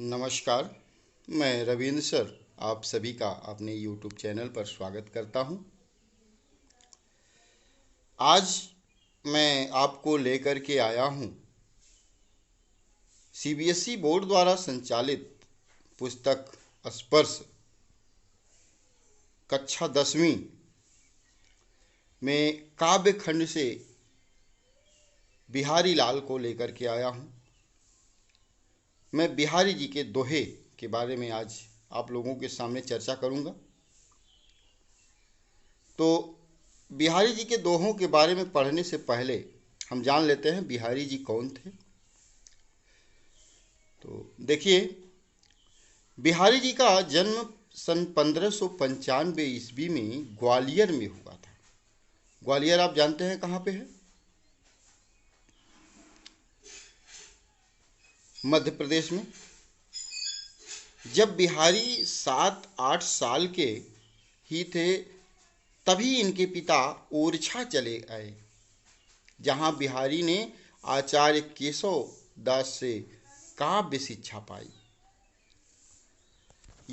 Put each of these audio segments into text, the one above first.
नमस्कार। मैं रविंद्र सर आप सभी का अपने YouTube चैनल पर स्वागत करता हूं। आज मैं आपको लेकर के आया हूं CBSE बोर्ड द्वारा संचालित पुस्तक स्पर्श कक्षा 10वीं में काव्य खंड से बिहारी लाल को लेकर के आया हूं। मैं बिहारी जी के दोहे के बारे में आज आप लोगों के सामने चर्चा करूंगा। तो बिहारी जी के दोहों के बारे में पढ़ने से पहले हम जान लेते हैं बिहारी जी कौन थे। तो देखिए, बिहारी जी का जन्म सन 1595 ईस्वी में ग्वालियर में हुआ था। ग्वालियर आप जानते हैं कहाँ पे है? मध्य प्रदेश में। जब बिहारी 7-8 साल के ही थे तभी इनके पिता ओरछा चले आए, जहां बिहारी ने आचार्य केशव दास से काव्य शिक्षा पाई।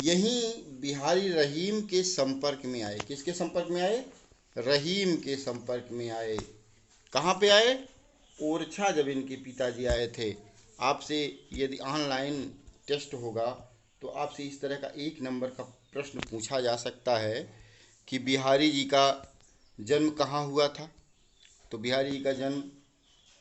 यहीं बिहारी रहीम के संपर्क में आए। किसके संपर्क में आए? रहीम के संपर्क में आए। कहाँ पे आए? ओरछा जब इनके पिताजी आए थे। आपसे यदि ऑनलाइन टेस्ट होगा तो आपसे इस तरह का 1 नंबर का प्रश्न पूछा जा सकता है कि बिहारी जी का जन्म कहाँ हुआ था। तो बिहारी जी का जन्म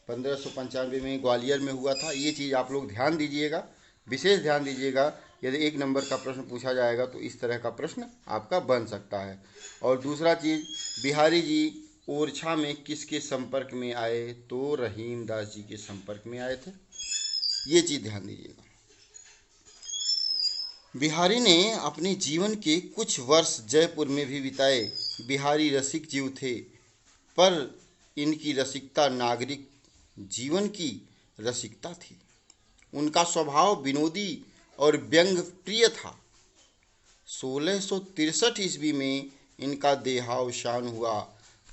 1595 में ग्वालियर में हुआ था। ये चीज़ आप लोग ध्यान दीजिएगा, विशेष ध्यान दीजिएगा। यदि 1 नंबर का प्रश्न पूछा जाएगा तो इस तरह का प्रश्न आपका बन सकता है। और दूसरा चीज़, बिहारी जी ओरछा में किसके संपर्क में आए? तो रहीम दास जी के संपर्क में आए थे। ये चीज़ ध्यान दीजिएगा। बिहारी ने अपने जीवन के कुछ वर्ष जयपुर में भी बिताए। बिहारी रसिक जीव थे, पर इनकी रसिकता नागरिक जीवन की रसिकता थी। उनका स्वभाव विनोदी और व्यंग प्रिय था। 1663 ईस्वी में इनका देहावसान हुआ।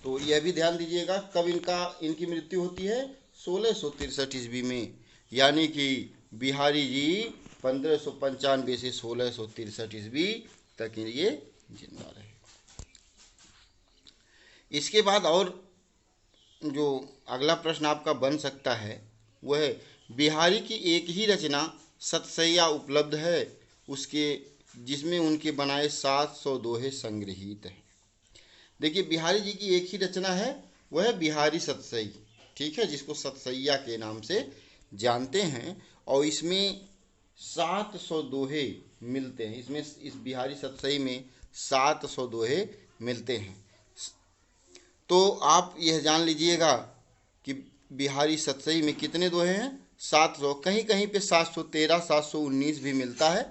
तो यह भी ध्यान दीजिएगा कब इनकी मृत्यु होती है? 1663 ईस्वी में। यानी कि बिहारी जी 1595 से 1663 ईस्वी तक ये जिंदा रहे। इसके बाद और जो अगला प्रश्न आपका बन सकता है वह है, बिहारी की एक ही रचना सतसैया उपलब्ध है उसके, जिसमें उनके बनाए 700 दोहे संग्रहित हैं। देखिए, बिहारी जी की एक ही रचना है, वह है बिहारी सतसई, ठीक है, जिसको सतसैया के नाम से जानते हैं। और इसमें 700 दोहे मिलते हैं। इसमें इस बिहारी सतसई में 700 दोहे मिलते हैं। तो आप यह जान लीजिएगा कि बिहारी सतसई में कितने दोहे हैं? 700। कहीं कहीं पे 713, 719 भी मिलता है।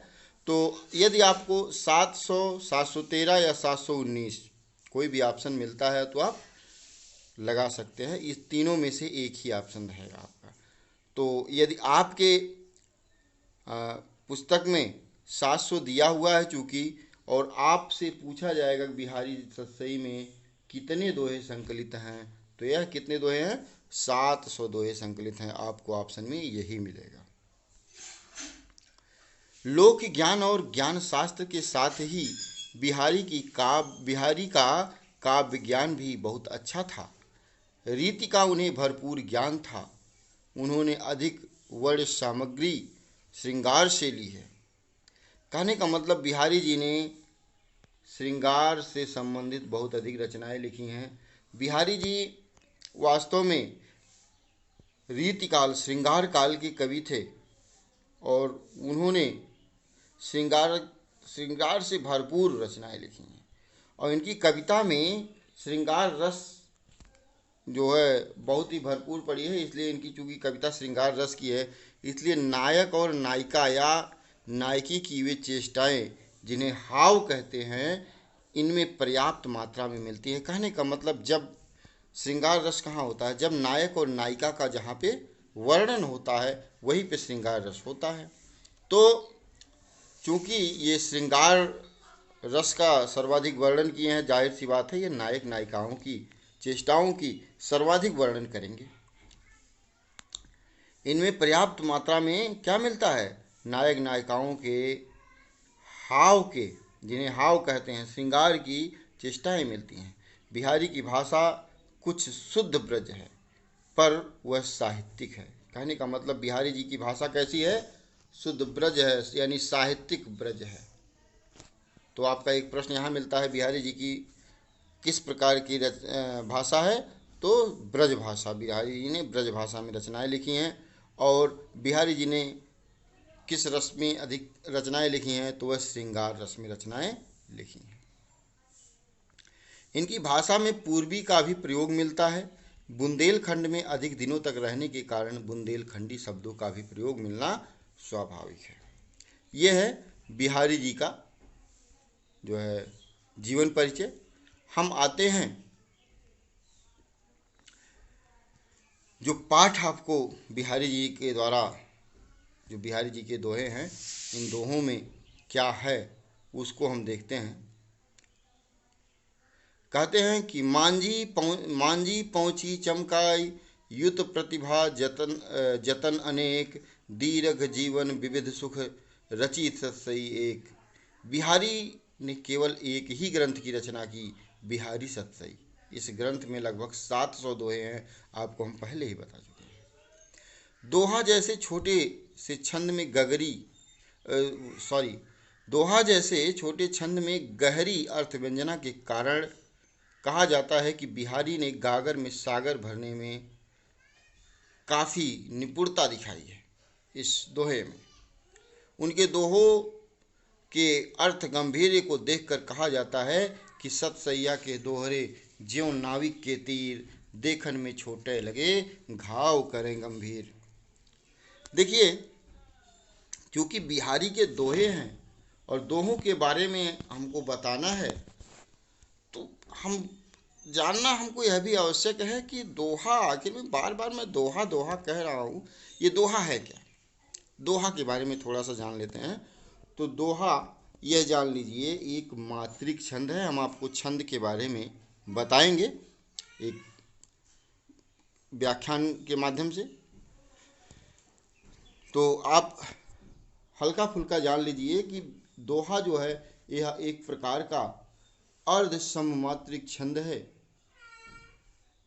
तो यदि आपको 700, 713 या 719 कोई भी ऑप्शन मिलता है तो आप लगा सकते हैं। इस तीनों में से एक ही ऑप्शन रहेगा आपका। तो यदि आपके पुस्तक में 700 दिया हुआ है चूँकि, और आपसे पूछा जाएगा कि बिहारी सतसई में कितने दोहे संकलित हैं, तो यह कितने दोहे हैं? 700 दोहे संकलित हैं। आपको ऑप्शन में यही मिलेगा। लोक ज्ञान और ज्ञान शास्त्र के साथ ही बिहारी का काव्य ज्ञान भी बहुत अच्छा था। रीति का उन्हें भरपूर ज्ञान था। उन्होंने अधिक वर्ण सामग्री श्रृंगार से ली है। कहने का मतलब बिहारी जी ने श्रृंगार से संबंधित बहुत अधिक रचनाएं लिखी हैं। बिहारी जी वास्तव में रीतिकाल श्रृंगार काल के कवि थे और उन्होंने श्रृंगार से भरपूर रचनाएं लिखी हैं। और इनकी कविता में श्रृंगार रस जो है बहुत ही भरपूर पड़ी है। इसलिए इनकी चूँकि कविता श्रृंगार रस की है, इसलिए नायक और नायिका या नायकी की वे चेष्टाएं जिन्हें हाव कहते हैं, इनमें पर्याप्त मात्रा में मिलती है। कहने का मतलब जब श्रृंगार रस कहाँ होता है? जब नायक और नायिका का जहाँ पे वर्णन होता है वहीं पे श्रृंगार रस होता है। तो चूँकि ये श्रृंगार रस का सर्वाधिक वर्णन किए हैं, जाहिर सी बात है ये नायक नायिकाओं की चेष्टाओं की सर्वाधिक वर्णन करेंगे। इनमें पर्याप्त मात्रा में क्या मिलता है? नायक नायिकाओं के हाव के, जिन्हें हाव कहते हैं, श्रृंगार की चेष्टाएं मिलती हैं। बिहारी की भाषा कुछ शुद्ध ब्रज है, पर वह साहित्यिक है। कहने का मतलब बिहारी जी की भाषा कैसी है? शुद्ध ब्रज है, यानी साहित्यिक ब्रज है। तो आपका एक प्रश्न यहाँ मिलता है, बिहारी जी की किस प्रकार की भाषा है? तो ब्रज भाषा। बिहारी जी ने ब्रज भाषा में रचनाएं लिखी हैं। और बिहारी जी ने किस रस में अधिक रचनाएं लिखी हैं? तो वह श्रृंगार रस में रचनाएं लिखी हैं। इनकी भाषा में पूर्वी का भी प्रयोग मिलता है। बुंदेलखंड में अधिक दिनों तक रहने के कारण बुंदेलखंडी शब्दों का भी प्रयोग मिलना स्वाभाविक है। यह है बिहारी जी का जो है जीवन परिचय। हम आते हैं जो पाठ आपको बिहारी जी के द्वारा, जो बिहारी जी के दोहे हैं, इन दोहों में क्या है उसको हम देखते हैं। कहते हैं कि मांझी पहुँची चमकाई, युत प्रतिभा जतन अनेक, दीर्घ जीवन विविध सुख रची सतसई एक। बिहारी ने केवल एक ही ग्रंथ की रचना की, बिहारी सतसई। इस ग्रंथ में लगभग 700 दोहे हैं, आपको हम पहले ही बता चुके हैं। दोहा जैसे छोटे से छंद में दोहा जैसे छोटे छंद में गहरी अर्थ व्यंजना के कारण कहा जाता है कि बिहारी ने गागर में सागर भरने में काफ़ी निपुणता दिखाई है। इस दोहे में उनके दोहों के अर्थ गंभीर्य को देखकर कहा जाता है कि सतसैया के दोहरे ज्यों नाविक के तीर, देखन में छोटे लगे घाव करें गंभीर। देखिए, क्योंकि बिहारी के दोहे हैं और दोहों के बारे में हमको बताना है, तो हमको यह भी आवश्यक है कि दोहा, आखिर में बार बार मैं दोहा दोहा कह रहा हूँ, ये दोहा है क्या? दोहा के बारे में थोड़ा सा जान लेते हैं। तो दोहा, यह जान लीजिए, एक मात्रिक छंद है। हम आपको छंद के बारे में बताएंगे एक व्याख्यान के माध्यम से। तो आप हल्का फुल्का जान लीजिए कि दोहा जो है यह एक प्रकार का अर्ध सममात्रिक छंद है।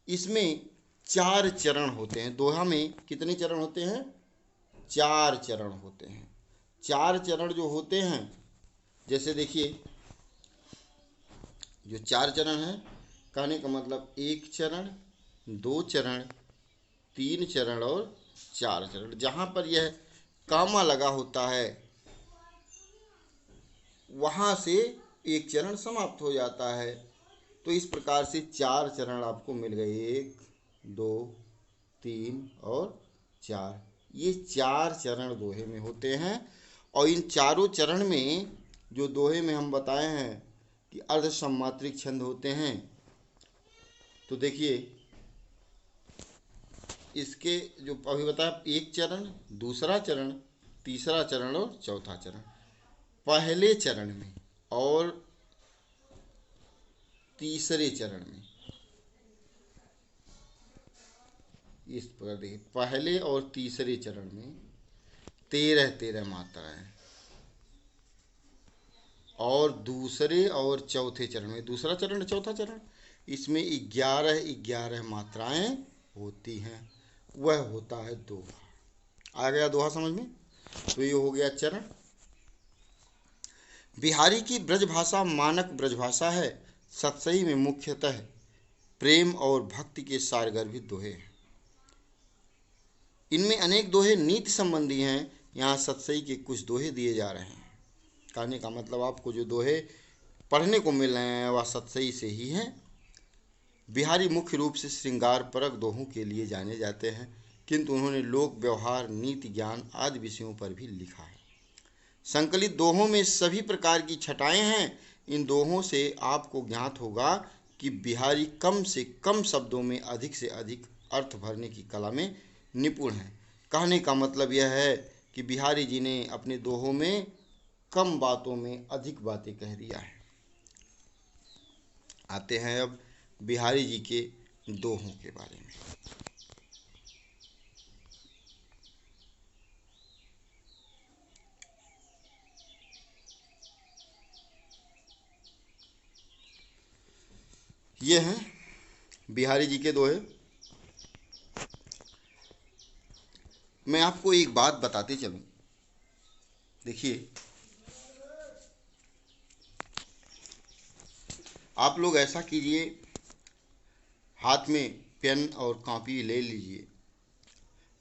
इसमें 4 चरण होते हैं। दोहा में कितने चरण होते हैं? 4 चरण होते हैं। 4 चरण जो होते हैं, जैसे देखिए, जो 4 चरण हैं, कहने का मतलब 1 चरण, 2 चरण, 3 चरण और 4 चरण। जहाँ पर यह कामा लगा होता है वहाँ से एक चरण समाप्त हो जाता है। तो इस प्रकार से 4 चरण आपको मिल गए, 1, 2, 3 और 4। ये 4 चरण दोहे में होते हैं। और इन चारों चरण में जो दोहे में हम बताए हैं कि अर्ध सममात्रिक छंद होते हैं, तो देखिए इसके जो अभी बताया, 1 चरण, दूसरा चरण, तीसरा चरण और चौथा चरण। पहले चरण में और तीसरे चरण में इस प्रकार देखिए, पहले और तीसरे चरण में 13-13 मात्राएं, और दूसरे और चौथे चरण में, दूसरा चरण चौथा चरण, इसमें 11-11 मात्राएं होती हैं। वह होता है दोहा। आ गया दोहा समझ में? तो ये हो गया चरण। बिहारी की ब्रजभाषा मानक ब्रजभाषा है। सतसई में मुख्यतः प्रेम और भक्ति के सारगर्भित दोहे हैं। इनमें अनेक दोहे नीति संबंधी हैं। यहाँ सतसई के कुछ दोहे दिए जा रहे हैं। कहने का मतलब आपको जो दोहे पढ़ने को मिल रहे हैं वह सतसई से ही हैं। बिहारी मुख्य रूप से श्रृंगार परक दोहों के लिए जाने जाते हैं, किंतु उन्होंने लोक व्यवहार, नीति ज्ञान आदि विषयों पर भी लिखा है। संकलित दोहों में सभी प्रकार की छटाएं हैं। इन दोहों से आपको ज्ञात होगा कि बिहारी कम से कम शब्दों में अधिक से अधिक अर्थ भरने की कला में निपुण हैं। कहने का मतलब यह है कि बिहारी जी ने अपने दोहों में कम बातों में अधिक बातें कह दिया है। आते हैं अब बिहारी जी के दोहों के बारे में। ये हैं बिहारी जी के दोहे। मैं आपको एक बात बताते चलूं। देखिए, आप लोग ऐसा कीजिए, हाथ में पेन और कॉपी ले लीजिए।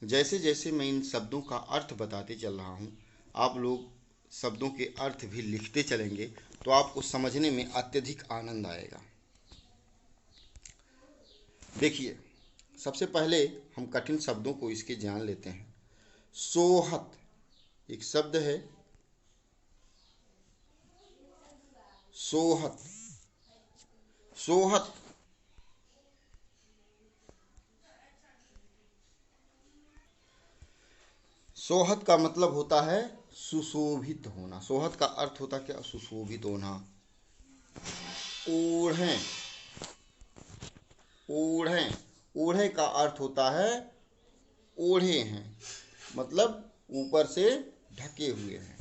जैसे जैसे मैं इन शब्दों का अर्थ बताते चल रहा हूँ, आप लोग शब्दों के अर्थ भी लिखते चलेंगे तो आपको समझने में अत्यधिक आनंद आएगा। देखिए, सबसे पहले हम कठिन शब्दों को इसके जान लेते हैं। सोहत एक शब्द है। सोहत, सोहत सोहत का मतलब होता है सुशोभित होना। सोहत का अर्थ होता क्या? सुशोभित होना। ओढ़ें, ओढ़ें, ओढ़े का अर्थ होता है ओढ़े हैं, मतलब ऊपर से ढके हुए हैं।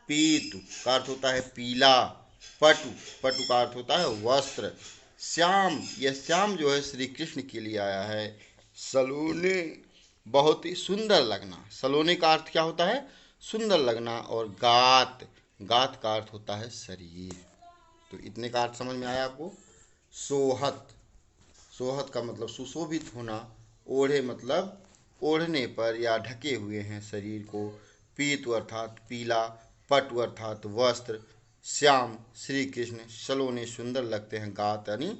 पीत का अर्थ होता है पीला। पटु, पटु का अर्थ होता है वस्त्र। श्याम, यह श्याम जो है श्री कृष्ण के लिए आया है। सलोने, बहुत ही सुंदर लगना। सलोने का अर्थ क्या होता है? सुंदर लगना। और गात, गात का अर्थ होता है शरीर। तो इतने का अर्थ समझ में आया आपको। सोहत, सोहत का मतलब सुशोभित होना। ओढ़े मतलब ओढ़ने पर या ढके हुए हैं शरीर को। पीतु अर्थात पीला। पटु अर्थात वस्त्र। श्याम श्री कृष्ण। सलोने सुंदर लगते हैं। गात यानी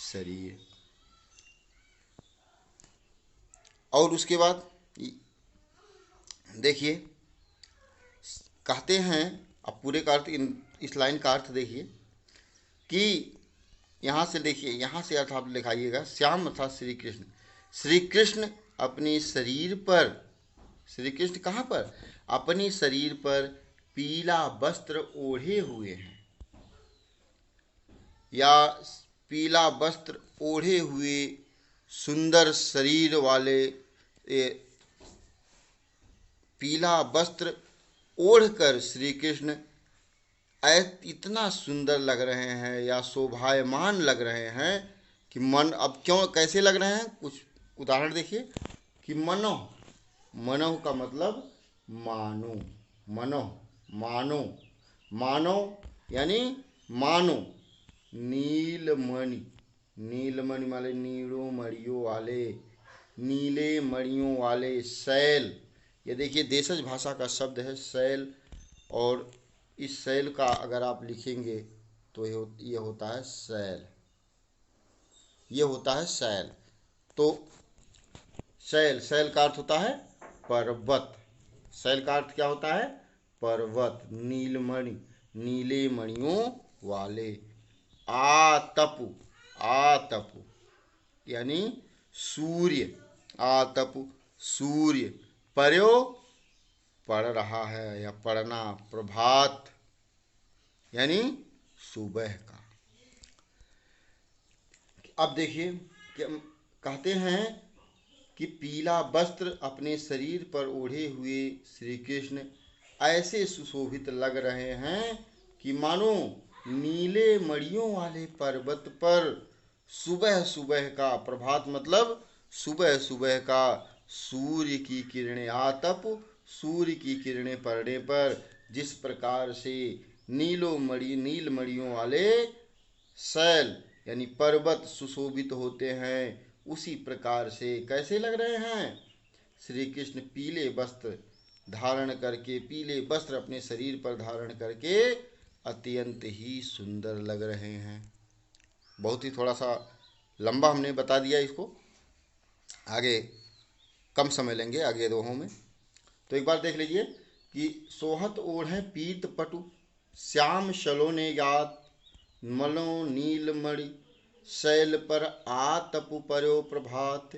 शरीर। और उसके बाद देखिए, कहते हैं, अब पूरे का अर्थ इस लाइन का अर्थ देखिए कि यहाँ से देखिए, यहाँ से अर्थ आप लिखाइएगा। श्याम अर्थात श्री कृष्ण। श्री कृष्ण अपने शरीर पर, श्री कृष्ण कहाँ पर? अपने शरीर पर पीला वस्त्र ओढ़े हुए हैं, या पीला वस्त्र ओढ़े हुए सुंदर शरीर वाले, पीला वस्त्र ओढ़कर श्री कृष्ण इतना सुंदर लग रहे हैं या शोभायमान लग रहे हैं कि मन, अब क्यों कैसे लग रहे हैं, कुछ उदाहरण देखिए कि मनो, मनो का मतलब मानो। मनो, मानो, मानो यानी मानो। नीलमणि, नीलमणि वाले नीलों मणियों वाले, नीले मणियों वाले। शैल, ये देखिए देशज भाषा का शब्द है शैल। और इस शैल का अगर आप लिखेंगे तो ये होता है शैल, ये होता है शैल। तो शैल, शैल का अर्थ होता है पर्वत। शैल का अर्थ क्या होता है? पर्वत। नीलमणि, नीले मणियों वाले। आतपु, आतपु यानी सूर्य। आतपु सूर्य। पर्यो, पड़ रहा है या पढ़ना। प्रभात यानी सुबह का। अब देखिए, कहते हैं कि पीला वस्त्र अपने शरीर पर ओढ़े हुए श्री कृष्ण ऐसे सुशोभित लग रहे हैं कि मानो नीले मड़ियों वाले पर्वत पर सुबह सुबह का, प्रभात मतलब सुबह सुबह का, सूर्य की किरणें, आतप सूर्य की किरणें पड़ने पर जिस प्रकार से नील मड़ियों वाले शैल यानी पर्वत सुशोभित होते हैं, उसी प्रकार से कैसे लग रहे हैं? श्री कृष्ण पीले वस्त्र धारण करके, पीले वस्त्र अपने शरीर पर धारण करके अत्यंत ही सुंदर लग रहे हैं। बहुत ही थोड़ा सा लंबा हमने बता दिया इसको, आगे कम समय लेंगे आगे दोहों में। तो एक बार देख लीजिए कि सोहत ओढ़े पीत पटु, श्याम सलोने गात, मलो नीलमणि, शैल पर आतपु पर्यो प्रभात।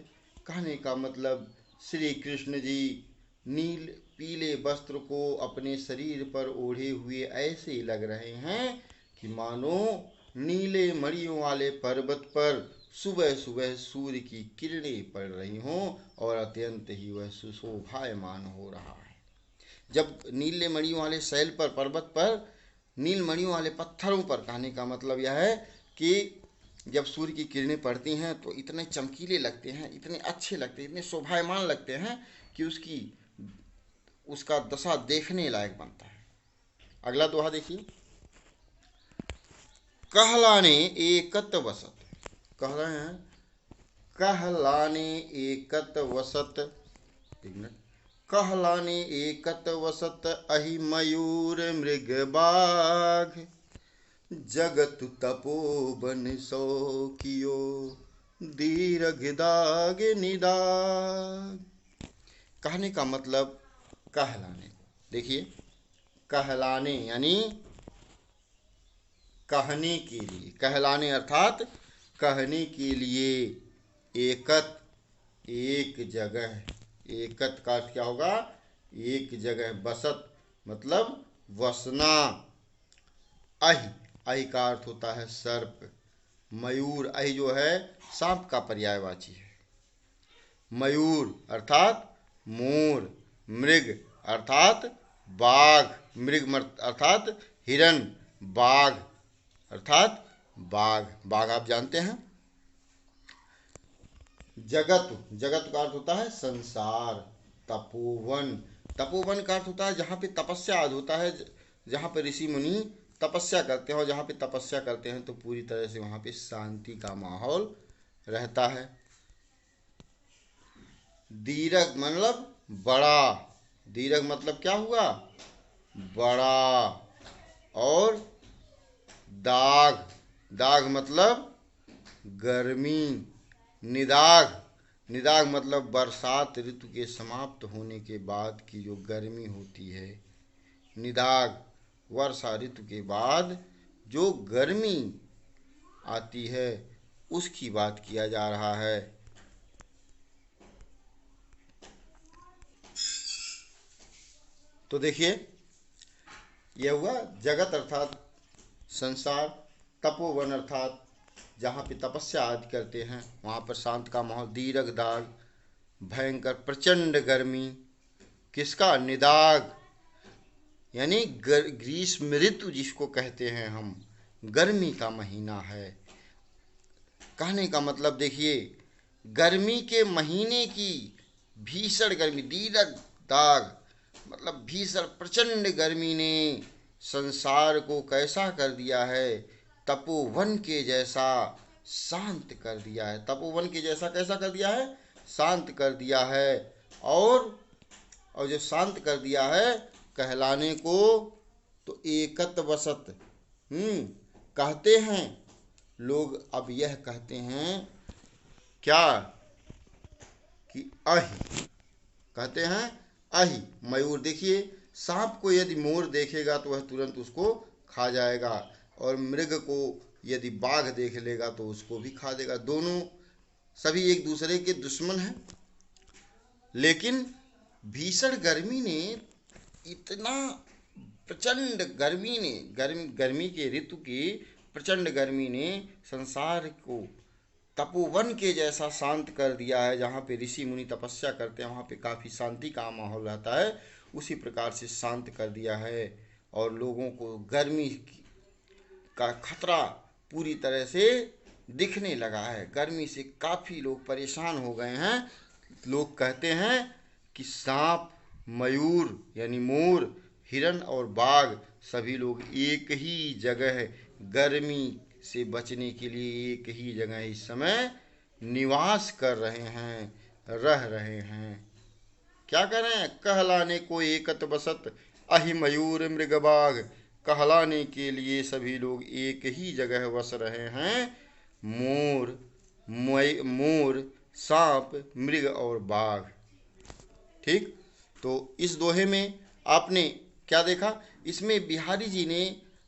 कहने का मतलब श्री कृष्ण जी नील पीले वस्त्र को अपने शरीर पर ओढ़े हुए ऐसे लग रहे हैं कि मानो नीले मणियों वाले पर्वत पर सुबह सुबह सूर्य की किरणें पड़ रही हों और अत्यंत ही वह सुशोभायमान हो रहा है। जब नीले मणियों वाले शैल पर, पर्वत पर, नील मणियों वाले पत्थरों पर, कहने का मतलब यह है कि जब सूर्य की किरणें पड़ती हैं तो इतने चमकीले लगते हैं, इतने अच्छे लगते हैं, इतने शोभायमान लगते हैं कि उसका दशा देखने लायक बनता है। अगला दोहा देखिए, कहलाने एकत वसत। कह रहे हैं कहलाने एकत वसत, एक मिनट, कहलाने एकत वसत अहि मयूर मृग बाघ, जगत तपोवन सो कियो दीर्घ दाग निदाग। कहने का मतलब कहलाने को, देखिए कहलाने यानी कहने के लिए, कहलाने अर्थात कहने के लिए, एकत एक जगह, एकत का अर्थ क्या होगा, एक जगह, बसत मतलब वसना, अहि, अहि का अर्थ होता है सर्प, मयूर, अहि जो है सांप का पर्यायवाची है, मयूर अर्थात मोर, मृग अर्थात बाघ, मृग अर्थात हिरण, बाघ अर्थात बाघ, बाघ आप जानते हैं। जगत, जगत का अर्थ होता है संसार, तपोवन, तपोवन का अर्थ होता है जहाँ पे तपस्या आदि होता है, जहाँ पे ऋषि मुनि तपस्या करते हैं, और जहाँ पे तपस्या करते हैं तो पूरी तरह से वहाँ पे शांति का माहौल रहता है। दीर्घ मतलब बड़ा, दीर्घ मतलब क्या हुआ, बड़ा, और दाग, दाग मतलब गर्मी, निदाग, निदाग मतलब बरसात ऋतु के समाप्त होने के बाद की जो गर्मी होती है, निदाग वर्षा ऋतु के बाद जो गर्मी आती है उसकी बात किया जा रहा है। तो देखिए यह हुआ जगत अर्थात संसार, तपोवन अर्थात जहाँ पे तपस्या आदि करते हैं वहाँ पर शांत का माहौल, दीर्घ दाग भयंकर प्रचंड गर्मी, किसका, निदाग यानी ग्रीष्म ऋतु जिसको कहते हैं हम, गर्मी का महीना है। कहने का मतलब देखिए गर्मी के महीने की भीषण गर्मी, दीर्घ दाग मतलब भीषण प्रचंड गर्मी ने संसार को कैसा कर दिया है, तपोवन के जैसा शांत कर दिया है, तपोवन के जैसा कैसा कर दिया है, शांत कर दिया है। और जो शांत कर दिया है कहलाने को, तो एकत वसत, कहते हैं लोग, अब यह कहते हैं क्या कि अहि, कहते हैं अहि, मयूर, देखिए सांप को यदि मोर देखेगा तो वह तुरंत उसको खा जाएगा, और मृग को यदि बाघ देख लेगा तो उसको भी खा देगा, दोनों सभी एक दूसरे के दुश्मन हैं। लेकिन भीषण गर्मी ने, इतना प्रचंड गर्मी ने, गर्मी के ऋतु की प्रचंड गर्मी ने संसार को तपोवन के जैसा शांत कर दिया है। जहाँ पे ऋषि मुनि तपस्या करते हैं वहाँ पे काफ़ी शांति का माहौल रहता है, उसी प्रकार से शांत कर दिया है, और लोगों को गर्मी का खतरा पूरी तरह से दिखने लगा है। गर्मी से काफ़ी लोग परेशान हो गए हैं। लोग कहते हैं कि सांप, मयूर यानी मोर, हिरण और बाघ सभी लोग एक ही जगह गर्मी से बचने के लिए एक ही जगह इस समय निवास कर रहे हैं, रह रहे हैं। क्या कर रहे हैं, कहलाने को एकत बसत अहि मयूर मृग बाघ, कहलाने के लिए सभी लोग एक ही जगह बस रहे हैं, मोर, मोर, सांप, मृग और बाघ। ठीक, तो इस दोहे में आपने क्या देखा, इसमें बिहारी जी ने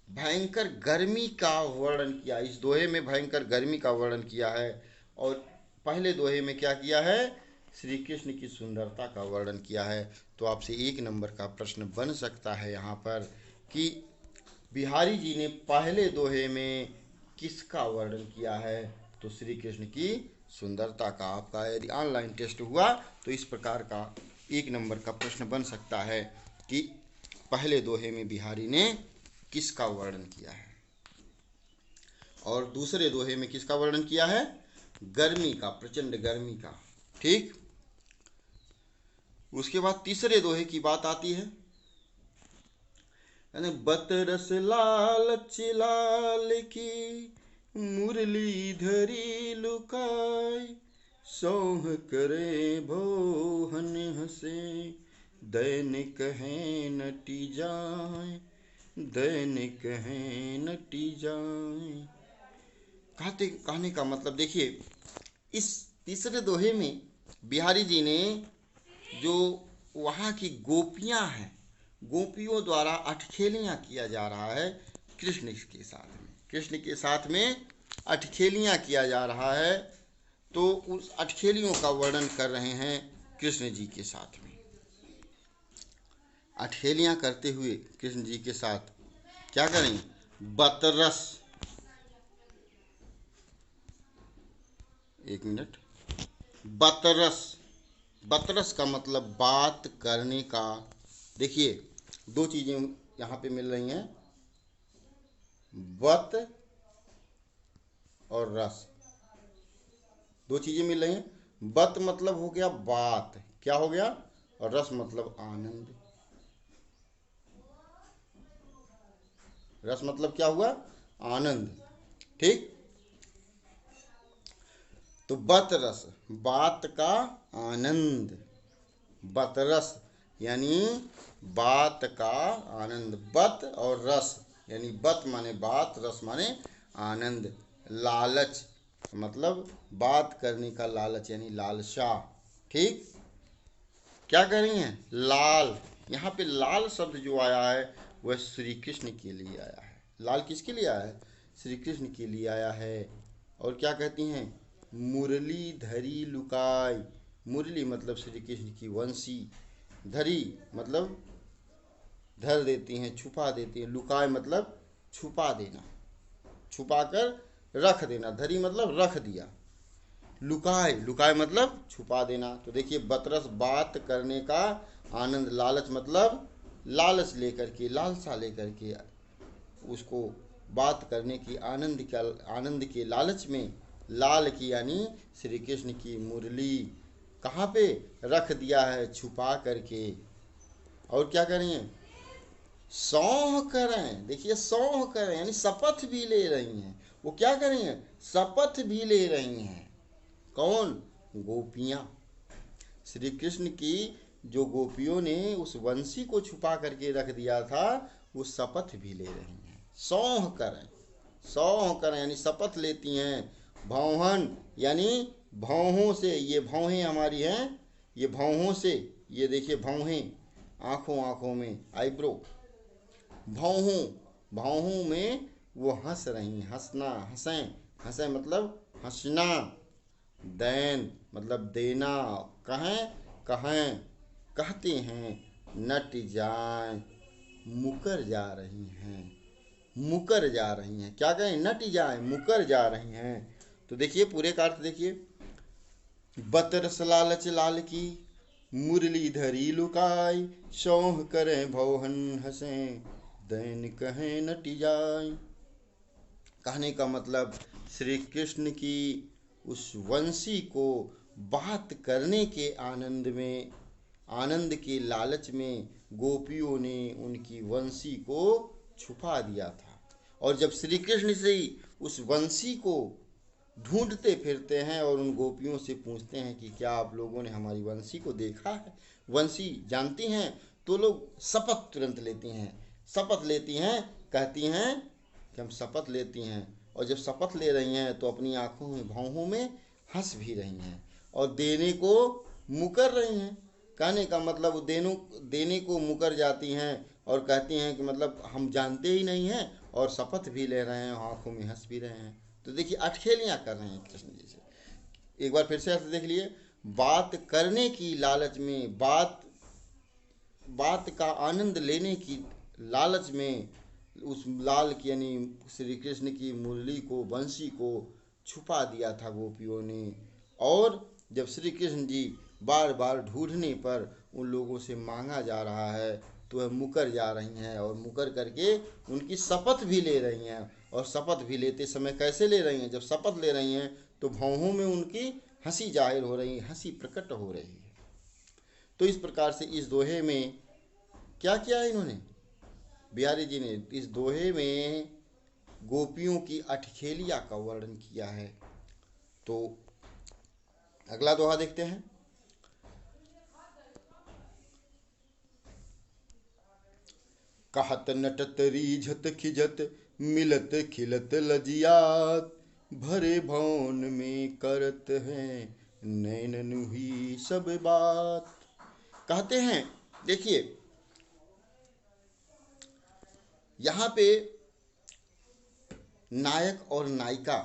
भयंकर गर्मी का वर्णन किया, इस दोहे में भयंकर गर्मी का वर्णन किया है, और पहले दोहे में क्या किया है, श्री कृष्ण की सुंदरता का वर्णन किया है। तो आपसे 1 नंबर का प्रश्न बन सकता है यहाँ पर कि बिहारी जी ने पहले दोहे में किसका वर्णन किया है, तो श्री कृष्ण की सुंदरता का। आपका यदि ऑनलाइन टेस्ट हुआ तो इस प्रकार का 1 नंबर का प्रश्न बन सकता है कि पहले दोहे में बिहारी ने किसका वर्णन किया है। और दूसरे दोहे में किसका वर्णन किया है? गर्मी का, प्रचंड गर्मी का। ठीक। उसके बाद तीसरे दोहे की बात आती है, यानी बतरस लालच लाल की मुरली धरी लुकाई, सौह करे भोहन हसे दैनिक है नटी जाए, दैनिक है नटी जाए। कहने का मतलब देखिए, इस तीसरे दोहे में बिहारी जी ने जो वहाँ की गोपियाँ हैं, गोपियों द्वारा अटखेलियाँ किया जा रहा है कृष्ण के साथ में, कृष्ण के साथ में अटखेलियाँ किया जा रहा है। तो उस अटखेलियों का वर्णन कर रहे हैं कृष्ण जी के साथ में। अटखेलियाँ करते हुए कृष्ण जी के साथ क्या करें? बतरस, एक मिनट, बतरस, बतरस का मतलब बात करने का। देखिए दो चीजें यहाँ पे मिल रही हैं, बत और रस, दो चीजें मिल रही हैं। बत मतलब हो गया बात, क्या हो गया? और रस मतलब आनंद। रस मतलब क्या हुआ? आनंद। ठीक। तो बतरस, बात का आनंद, बतरस यानी बात का आनंद। बत और रस यानी बत माने बात, रस माने आनंद। लालच मतलब बात करने का लालच यानी लालसा। ठीक। क्या कह रही हैं? लाल, यहाँ पे लाल शब्द जो आया है वह श्री कृष्ण के लिए आया है। लाल किसके लिए आया है? श्री कृष्ण के लिए आया है। और क्या कहती हैं? मुरली धरी लुकाई, मुरली मतलब श्री कृष्ण की वंशी, धरी मतलब धर देती हैं, छुपा देती हैं, लुकाय मतलब छुपा देना, छुपा कर रख देना, धरी मतलब रख दिया, लुकाय, लुकाय मतलब छुपा देना। तो देखिए बतरस बात करने का आनंद, लालच मतलब लालच लेकर के, लालसा लेकर के, उसको बात करने की आनंद के लालच में लाल की यानी श्री कृष्ण की मुरली कहाँ पे रख दिया है? छुपा करके। और क्या करें? सौह करें। देखिए सौह करें यानी शपथ भी ले रही हैं। वो क्या करें? शपथ भी ले रही हैं। कौन? गोपियाँ। श्री कृष्ण की जो गोपियों ने उस वंशी को छुपा करके रख दिया था, वो शपथ भी ले रही हैं। सौह करें, सौह करें यानी शपथ लेती हैं। भौहन यानी भौहों से, ये भौहें हमारी हैं, ये भौहों से, ये देखिए भौहें, आँखों आँखों में आईब्रो, भौहों, भौहों में वो हंस रही, हंसना, हंसें, हंसें मतलब हंसना, दैन मतलब देना, कहें, कहें, कहते हैं, नट जाए, मुकर जा रही हैं, मुकर जा रही हैं। क्या कहें? नट जाए, मुकर जा रही हैं। तो देखिए पूरे का अर्थ देखिए, बतरस लालच लाल की मुरली धरी लुकाई, सौह करें भौहन हंसें दैन कहें नटी जाए। कहने का मतलब श्री कृष्ण की उस वंशी को बात करने के आनंद में, आनंद के लालच में गोपियों ने उनकी वंशी को छुपा दिया था। और जब श्री कृष्ण से ही उस वंशी को ढूंढते फिरते हैं और उन गोपियों से पूछते हैं कि क्या आप लोगों ने हमारी वंशी को देखा है, वंशी जानती हैं, तो लोग शपथ तुरंत लेती हैं, शपथ लेती हैं, कहती हैं कि हम शपथ लेती हैं। और जब शपथ ले रही हैं तो अपनी आंखों में, भौहों में हंस भी रही हैं और देने को मुकर रही हैं। कहने का मतलब देने को मुकर जाती हैं और कहती हैं कि मतलब हम जानते ही नहीं हैं, और शपथ भी ले रहे हैं, आंखों में हंस भी रहे हैं। तो देखिए अटखेलियाँ कर रहे हैं कृष्ण जी से। एक बार फिर से अर्थ देख लिए, बात करने की लालच में, बात का आनंद लेने की लालच में उस लाल की यानी श्री कृष्ण की मुरली को, बंसी को छुपा दिया था गोपियों ने। और जब श्री कृष्ण जी बार बार ढूंढने पर उन लोगों से मांगा जा रहा है तो वह मुकर जा रही हैं और मुकर करके उनकी शपथ भी ले रही हैं। और शपथ भी लेते समय कैसे ले रही हैं? जब शपथ ले रही हैं तो भौहों में उनकी हंसी जाहिर हो रही है, हंसी प्रकट हो रही है। तो इस प्रकार से इस दोहे में क्या किया है इन्होंने, बिहारी जी ने इस दोहे में गोपियों की अठखेलिया का वर्णन किया है। तो अगला दोहा देखते हैं। कहत नटत रीझत खिजत मिलत खिलत लजियात, भरे भवन में करत हैं नैन नुही सब बात। कहते हैं, देखिए यहाँ पे नायक और नायिका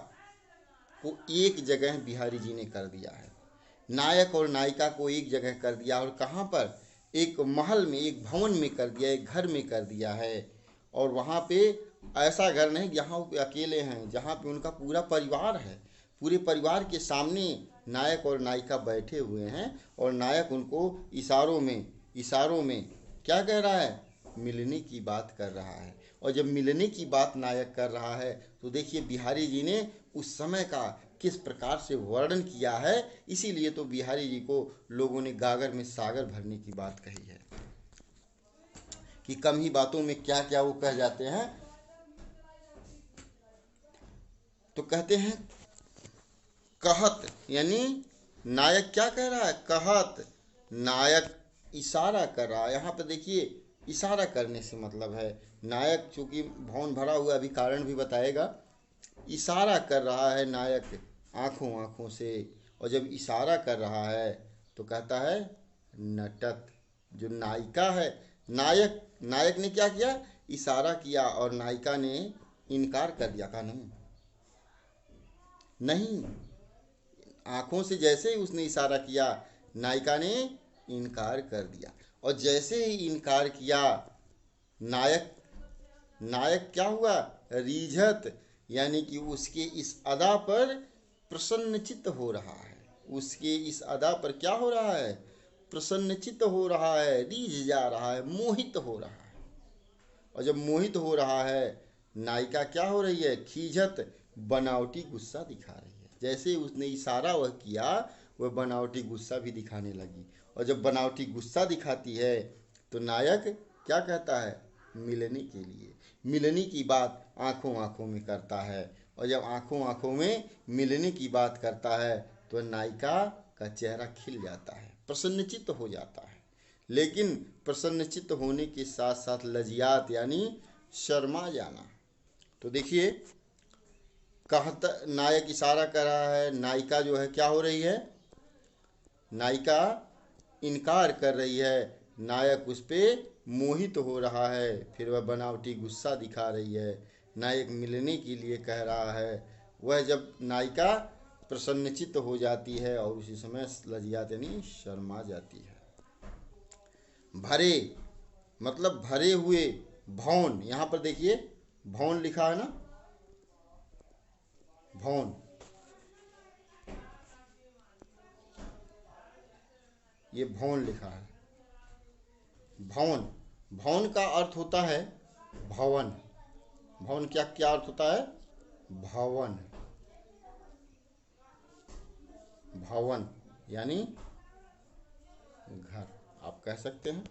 को एक जगह बिहारी जी ने कर दिया है। नायक और नायिका को एक जगह कर दिया, और कहाँ पर? एक महल में, एक भवन में कर दिया, एक घर में कर दिया है। और वहाँ पे ऐसा घर नहीं जहाँ वो अकेले हैं, जहाँ पे उनका पूरा परिवार है। पूरे परिवार के सामने नायक और नायिका बैठे हुए हैं, और नायक उनको इशारों में क्या कह रहा है? मिलने की बात कर रहा है। और जब मिलने की बात नायक कर रहा है तो देखिए बिहारी जी ने उस समय का किस प्रकार से वर्णन किया है। इसीलिए तो बिहारी जी को लोगों ने गागर में सागर भरने की बात कही है कि कम ही बातों में क्या क्या वो कह जाते हैं। तो कहते हैं कहत, यानी नायक क्या कह रहा है? कहत, नायक इशारा कर रहा है। यहाँ पर देखिए इशारा करने से मतलब है, नायक चूंकि भवन भरा हुआ, अभी कारण भी बताएगा। इशारा कर रहा है नायक आँखों से, और जब इशारा कर रहा है तो कहता है नटत, जो नायिका है। नायक ने क्या किया? इशारा किया, और नायिका ने इनकार कर दिया। कहा नहीं, आँखों से जैसे ही उसने इशारा किया, नायिका ने इनकार कर दिया। और जैसे ही इनकार किया, नायक क्या हुआ? रीझत, यानी कि उसके इस अदा पर प्रसन्नचित्त हो रहा है। उसके इस अदा पर क्या हो रहा है? प्रसन्नचित्त हो रहा है, रीझ जा रहा है, मोहित हो रहा है। और जब मोहित हो रहा है, नायिका क्या हो रही है? खीझत, बनावटी गुस्सा दिखा रही है। जैसे उसने इशारा वह किया, वह बनावटी गुस्सा भी दिखाने लगी। और जब बनावटी गुस्सा दिखाती है तो नायक क्या कहता है? मिलने की बात आँखों में करता है। और जब आँखों में मिलने की बात करता है तो नायिका का चेहरा खिल जाता है, प्रसन्नचित्त हो जाता है। लेकिन प्रसन्नचित्त होने के साथ साथ लजियात, यानी शर्मा जाना। तो देखिए कहता, नायक इशारा कर रहा है, नायिका जो है क्या हो रही है? नायिका इनकार कर रही है, नायक उस पर मोहित हो रहा है, फिर वह बनावटी गुस्सा दिखा रही है। नायक मिलने के लिए कह रहा है। वह जब नायिका प्रसन्नचित्त हो जाती है और उसी समय लज्जात यानी शर्मा जाती है। भरे मतलब भरे हुए भवन, यहाँ पर देखिए भवन लिखा है ना, भवन, ये भवन लिखा है। भवन का अर्थ होता है भवन। भवन क्या क्या अर्थ होता है? भवन यानी घर, आप कह सकते हैं।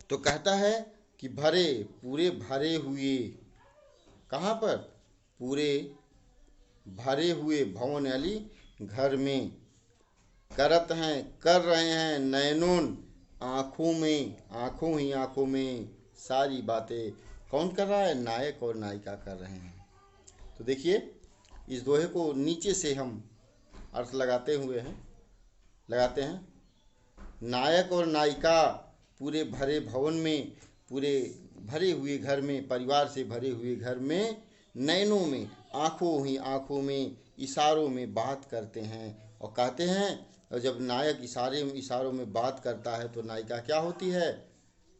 तो कहता है कि भरे, पूरे भरे हुए, कहाँ पर? पूरे भरे हुए भवन यानी घर में, करत हैं कर रहे हैं, नैनोन आँखों में सारी बातें कौन कर रहा है? नायक और नायिका कर रहे हैं। तो देखिए इस दोहे को नीचे से हम अर्थ लगाते हैं। नायक और नायिका पूरे भरे भवन में, पूरे भरे हुए घर में, परिवार से भरे हुए घर में, नैनों में आँखों में इशारों में बात करते हैं। और कहते हैं, और जब नायक इशारों में बात करता है तो नायिका क्या होती है?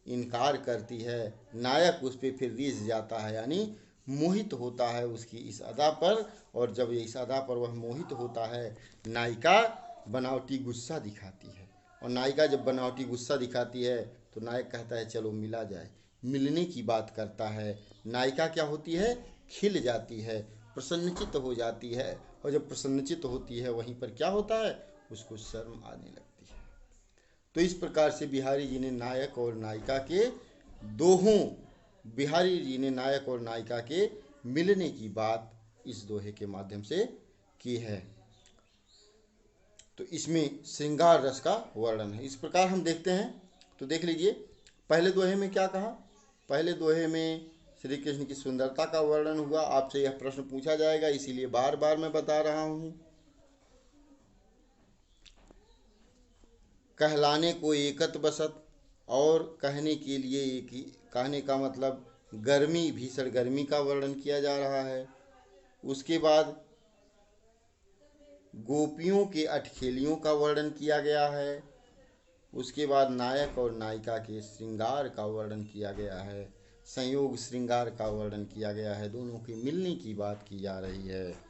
इनकार करती है। नायक उस पर फिर रीझ जाता है, यानी मोहित होता है उसकी इस अदा पर। और जब इस अदा पर वह मोहित होता है, नायिका बनावटी गुस्सा दिखाती है। और नायिका जब बनावटी गुस्सा दिखाती है तो नायक कहता है चलो मिला जाए, मिलने की बात करता है। नायिका क्या होती है, खिल जाती है, प्रसन्नचित हो जाती है, और जब प्रसन्नचित होती है वहीं पर क्या होता है, उसको शर्म आने लगती है। तो इस प्रकार से बिहारी जी ने नायक और नायिका के दोहों बिहारी जी ने नायक और नायिका के मिलने की बात इस दोहे के माध्यम से की है। तो इसमें श्रृंगार रस का वर्णन है। इस प्रकार हम देखते हैं, तो देख लीजिए पहले दोहे में क्या कहा। पहले दोहे में श्री कृष्ण की सुंदरता का वर्णन हुआ। आपसे यह प्रश्न पूछा जाएगा, इसीलिए बार बार मैं बता रहा हूँ। कहलाने को एकत बसत, और कहने के लिए एक ही, कहने का मतलब गर्मी, भीषण गर्मी का वर्णन किया जा रहा है। उसके बाद गोपियों के अठखेलियों का वर्णन किया गया है। उसके बाद नायक और नायिका के श्रृंगार का वर्णन किया गया है, संयोग श्रृंगार का वर्णन किया गया है, दोनों के मिलने की बात की जा रही है।